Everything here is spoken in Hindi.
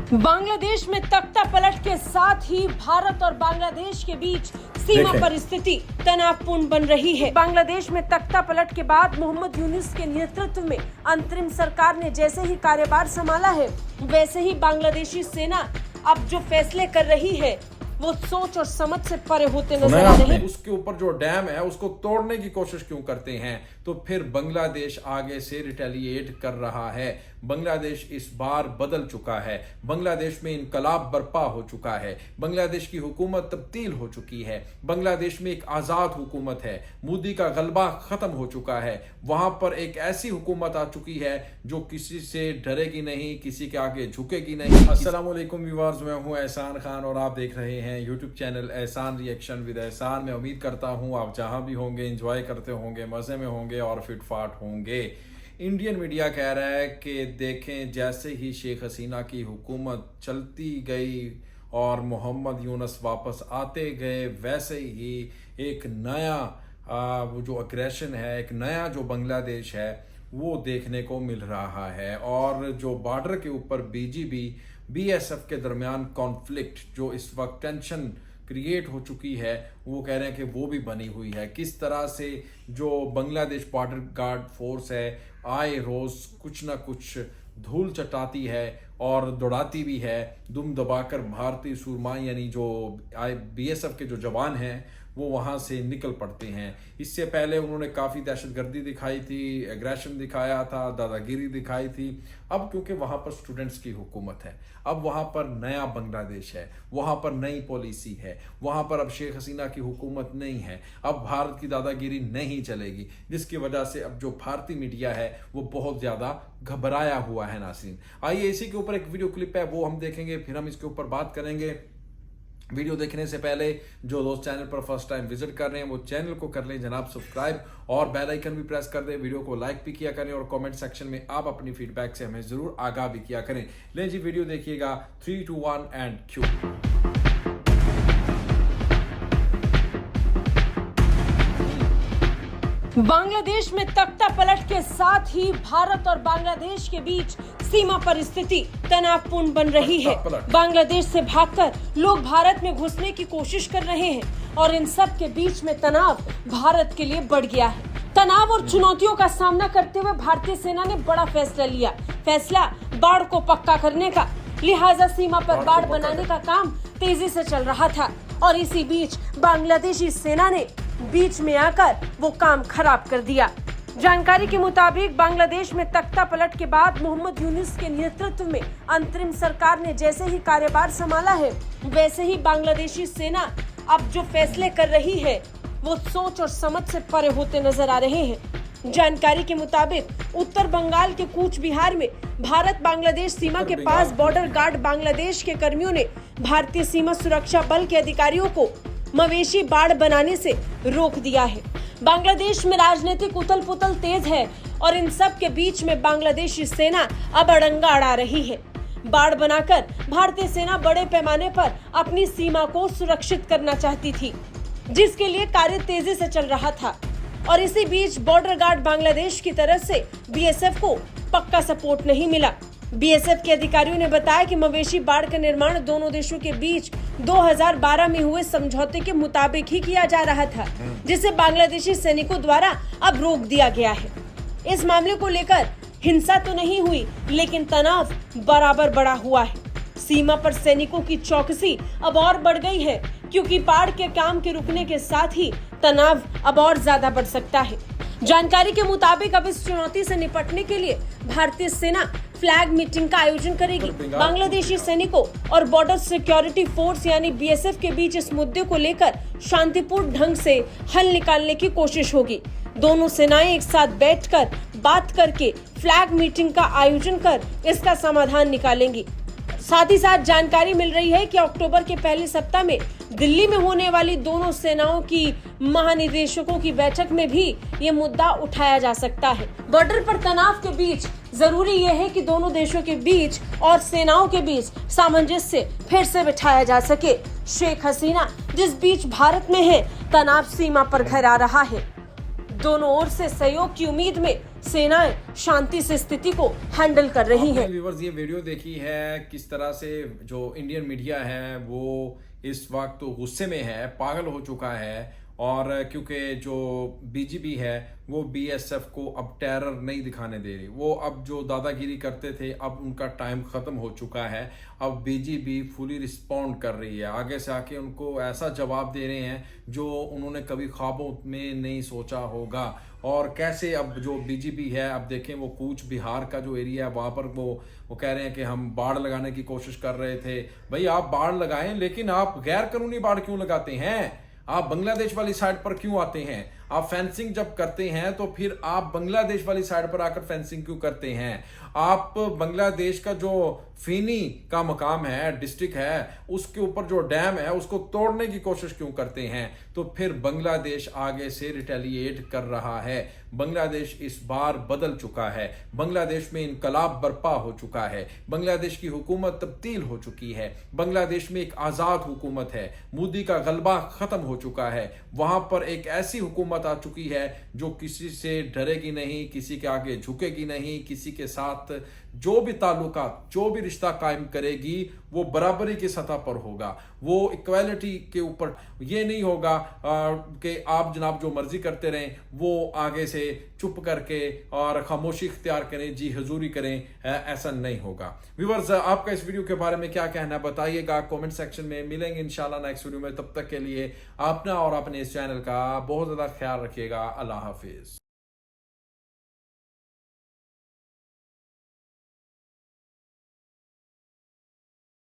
बांग्लादेश में तख्ता पलट के साथ ही भारत और बांग्लादेश के बीच सीमा पर स्थिति तनावपूर्ण बन रही है। बांग्लादेश में तख्ता पलट के बाद मोहम्मद यूनुस के नेतृत्व में अंतरिम सरकार ने जैसे ही कार्यभार संभाला है, वैसे ही बांग्लादेशी सेना अब जो फैसले कर रही है वो सोच और समझ से परे होते नजर आ रहे हैं। उसके ऊपर जो डैम है उसको तोड़ने की कोशिश क्यों करते हैं? तो फिर बांग्लादेश आगे से रिटेलिएट कर रहा है। बांग्लादेश इस बार बदल चुका है। बांग्लादेश में इनकलाब बर्पा हो चुका है। बांग्लादेश की हुकूमत तब्दील हो चुकी है। बांग्लादेश में एक आजाद हुकूमत है। मोदी का गलबा खत्म हो चुका है। वहां पर एक ऐसी हुकूमत आ चुकी है जो किसी से डरेगी नहीं, किसी के आगे झुकेगी नहीं। अस्सलाम वालेकुम व्यूअर्स, मैं हूं एहसान खान और आप देख रहे हैं यूट्यूब चैनल एहसान रिएक्शन विद एहसान। मैं उम्मीद करता हूं आप जहां भी होंगे एंजॉय करते होंगे, मजे में होंगे और फिटफाट होंगे। इंडियन मीडिया कह रहा है कि देखें, जैसे ही शेख हसीना की हुकूमत चलती गई और मोहम्मद यूनुस वापस आते गए, वैसे ही एक नया वो जो अग्रेशन है, एक नया जो बांग्लादेश है वो देखने को मिल रहा है। और जो बॉर्डर के ऊपर बीएसएफ के दरमियान कॉन्फ्लिक्ट, जो इस वक्त टेंशन क्रिएट हो चुकी है, वो कह रहे हैं कि वो भी बनी हुई है। किस तरह से जो बांग्लादेश बॉर्डर गार्ड फोर्स है आए रोज कुछ ना कुछ धूल चटाती है और दौड़ाती भी है, दुम दबाकर भारतीय सूरमा यानी जो बीएसएफ के जो जवान हैं वो वहाँ से निकल पड़ते हैं। इससे पहले उन्होंने काफ़ी दहशतगर्दी दिखाई थी, एग्रेशन दिखाया था, दादागिरी दिखाई थी। अब क्योंकि वहाँ पर स्टूडेंट्स की हुकूमत है, अब वहाँ पर नया बांग्लादेश है, वहाँ पर नई पॉलिसी है, वहाँ पर अब शेख हसीना की हुकूमत नहीं है, अब भारत की दादागिरी नहीं चलेगी, जिसकी वजह से अब जो भारतीय मीडिया है वो बहुत ज़्यादा घबराया हुआ है। नाज़रीन, आइए इसी के ऊपर एक वीडियो क्लिप है वो हम देखेंगे, फिर हम इसके ऊपर बात करेंगे। वीडियो देखने से पहले जो दोस्त चैनल पर फर्स्ट टाइम विजिट कर रहे हैं वो चैनल को कर लें जनाब सब्सक्राइब और बेल आइकन भी प्रेस कर दें। वीडियो को लाइक भी किया करें और कमेंट सेक्शन में आप अपनी फीडबैक से हमें जरूर आगाह भी किया करें। लें जी, वीडियो देखिएगा। 3, 2, 1 एंड क्यू। बांग्लादेश में तख्ता पलट के साथ ही भारत और बांग्लादेश के बीच सीमा पर स्थिति तनावपूर्ण बन रही है। बांग्लादेश से भागकर लोग भारत में घुसने की कोशिश कर रहे हैं और इन सब के बीच में तनाव भारत के लिए बढ़ गया है। तनाव और चुनौतियों का सामना करते हुए भारतीय सेना ने बड़ा फैसला लिया। फैसला बाढ़ को पक्का करने का, लिहाजा सीमा पर बाढ़ बनाने का काम तेजी से चल रहा था और इसी बीच बांग्लादेशी सेना ने बीच में आकर वो काम खराब कर दिया। जानकारी के मुताबिक बांग्लादेश में तख्ता पलट के बाद मोहम्मद यूनुस के नेतृत्व में अंतरिम सरकार ने जैसे ही कार्यभार संभाला है, वैसे ही बांग्लादेशी सेना अब जो फैसले कर रही है वो सोच और समझ से परे होते नजर आ रहे हैं। जानकारी के मुताबिक उत्तर बंगाल के कूच बिहार में भारत बांग्लादेश सीमा के पास बॉर्डर गार्ड बांग्लादेश के कर्मियों ने भारतीय सीमा सुरक्षा बल के अधिकारियों को मवेशी बाढ़ बनाने से रोक दिया है। बांग्लादेश में राजनीतिक उथल पुथल तेज है और इन सब के बीच में बांग्लादेशी सेना अब अड़ंगा अड़ा रही है। बाढ़ बनाकर भारतीय सेना बड़े पैमाने पर अपनी सीमा को सुरक्षित करना चाहती थी, जिसके लिए कार्य तेजी से चल रहा था। और इसी बीच बॉर्डर गार्ड बांग्लादेश की तरफ से बीएसएफ को पक्का सपोर्ट नहीं मिला। बीएसएफ के अधिकारियों ने बताया कि मवेशी बाढ़ का निर्माण दोनों देशों के बीच 2012 में हुए समझौते के मुताबिक ही किया जा रहा था, जिसे बांग्लादेशी सैनिकों द्वारा अब रोक दिया गया है। इस मामले को लेकर हिंसा तो नहीं हुई, लेकिन तनाव बराबर बढ़ा हुआ है। सीमा पर सैनिकों की चौकसी अब और बढ़ गई है, क्योंकि बाढ़ के काम के रुकने के साथ ही तनाव अब और ज्यादा बढ़ सकता है। जानकारी के मुताबिक अब इस चुनौती से निपटने के लिए भारतीय सेना फ्लैग मीटिंग का आयोजन करेगी। बांग्लादेशी सैनिकों और बॉर्डर सिक्योरिटी फोर्स यानी बीएसएफ के बीच इस मुद्दे को लेकर शांतिपूर्ण ढंग से हल निकालने की कोशिश होगी। दोनों सेनाएं एक साथ बैठकर बात करके फ्लैग मीटिंग का आयोजन कर इसका समाधान निकालेंगी। साथ ही साथ जानकारी मिल रही है कि अक्टूबर के पहले सप्ताह में दिल्ली में होने वाली दोनों सेनाओं की महानिदेशकों की बैठक में भी ये मुद्दा उठाया जा सकता है। बॉर्डर पर तनाव के बीच जरूरी यह है कि दोनों देशों के बीच और सेनाओं के बीच सामंजस्य फिर से बिठाया जा सके। शेख हसीना जिस बीच भारत में है, तनाव सीमा पर घर आ रहा है। दोनों ओर से सहयोग की उम्मीद में सेनाएं शांति से स्थिति को हैंडल कर रही हैं। व्यूअर्स, ये वीडियो देखी है किस तरह से जो इंडियन मीडिया है वो इस वक्त तो गुस्से में है, पागल हो चुका है। और क्योंकि जो बीजीबी है वो बीएसएफ को अब टेरर नहीं दिखाने दे रही। वो अब जो दादागिरी करते थे अब उनका टाइम ख़त्म हो चुका है। अब बीजीबी फुली रिस्पॉन्ड कर रही है, आगे से आके उनको ऐसा जवाब दे रहे हैं जो उन्होंने कभी ख्वाबों में नहीं सोचा होगा। और कैसे अब जो बीजीबी है, अब देखें वो कूच बिहार का जो एरिया है वहाँ पर वो कह रहे हैं कि हम बाढ़ लगाने की कोशिश कर रहे थे। भाई आप बाढ़ लगाएं, लेकिन आप गैर कानूनी बाढ़ क्यों लगाते हैं? आप बांग्लादेश वाली साइड पर क्यों आते हैं? आप फेंसिंग जब करते हैं तो फिर आप बांग्लादेश वाली साइड पर आकर फेंसिंग क्यों करते हैं? आप बांग्लादेश का जो फेनी का मकाम है, डिस्ट्रिक्ट है, उसके ऊपर जो डैम है उसको तोड़ने की कोशिश क्यों करते हैं? तो फिर बांग्लादेश आगे से रिटेलिएट कर रहा है। बांग्लादेश इस बार बदल चुका है। बांग्लादेश में इनकलाब बर्पा हो चुका है। बांग्लादेश की हुकूमत तब्दील हो चुकी है। बांग्लादेश में एक आज़ाद हुकूमत है। मोदी का गलबा खत्म हो चुका है। वहां पर एक ऐसी हुकूमत आ चुकी है जो किसी से डरेगी नहीं, किसी के आगे झुकेगी नहीं, किसी के साथ जो भी ताल्लुकात, जो भी रिश्ता कायम करेगी वो बराबरी की सतह पर होगा। वो इक्वालिटी के ऊपर ये नहीं होगा कि आप जनाब जो मर्जी करते रहें, वो आगे से चुप करके और खामोशी इख्तियार करें, जी हुजूरी करें, ऐसा नहीं होगा। व्यूअर्स, आपका इस वीडियो के बारे में क्या कहना है बताइएगा कमेंट सेक्शन में। मिलेंगे इंशाल्लाह नेक्स्ट वीडियो में। तब तक के लिए अपना और अपने इस चैनल का बहुत ज़्यादा ख्याल रखिएगा। अल्लाह हाफिज।